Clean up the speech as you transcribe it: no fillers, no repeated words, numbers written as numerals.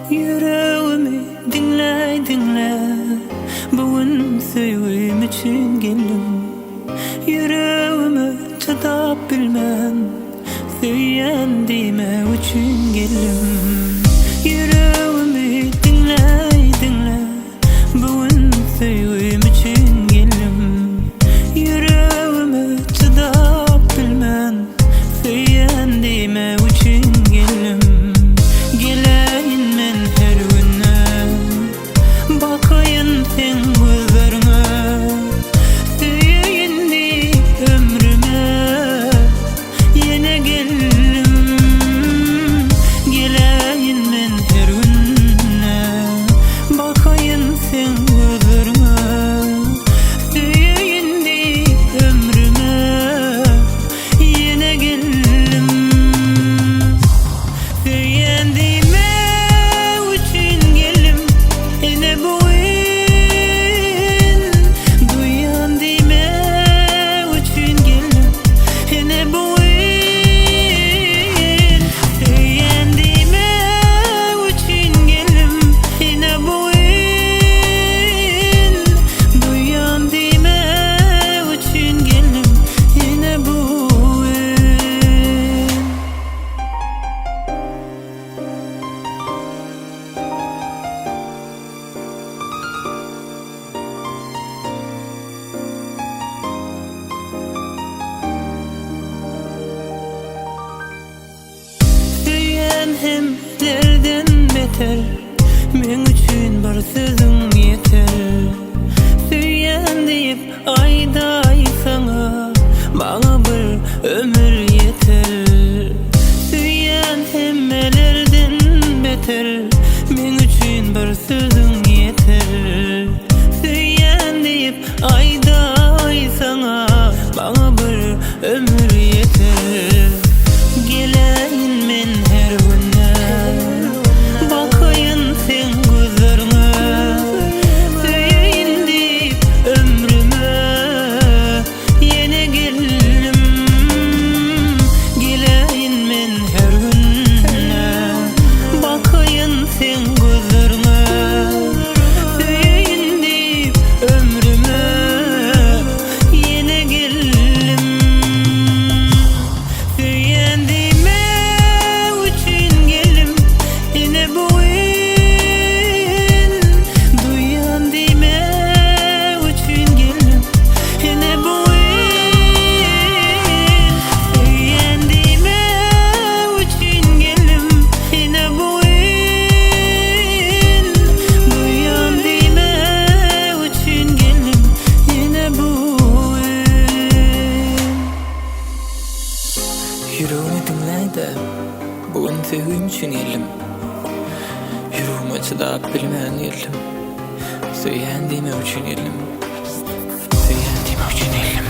Yüreğimi dinle dinle, bugün sevgim için geldim. Yüreğimi çadap bilmem, sevyen deme için geldim. Yüreğimi dinle dinle, bugün sevgim için geldim. Yüreğimi çadap bilmem, sevyen deme için geldim. Geleyim men her güne, bakayım sen gözlerine, seveyindi ömrüme, yine geldim. Geleyim men her güne, bakayım sen gözlerine, seveyindi ömrüme, yine geldim. Hem derden beter, men üçün bir sözün yeter. Söyyen deyip ayday sana, bana bir ömür yeter. Söyyen hem nelerden beter, men üçün bir sözün yeter. Söyyen deyip ayday sana, bana bir ömür yeter. Geleyim men her güne, bakayım sen gözlerine, seveyindi ömrüme, yine geldim. Geleyim men her güne, bakayım sen gözlerine, seveyindi ömrüme, yine geldim. Yüreğimi dinle de, bugün sevgim için geldim. Yüreğime çadap bilmeyen geldim. Söyleyen deme için geldim. Söyleyen deme için geldim.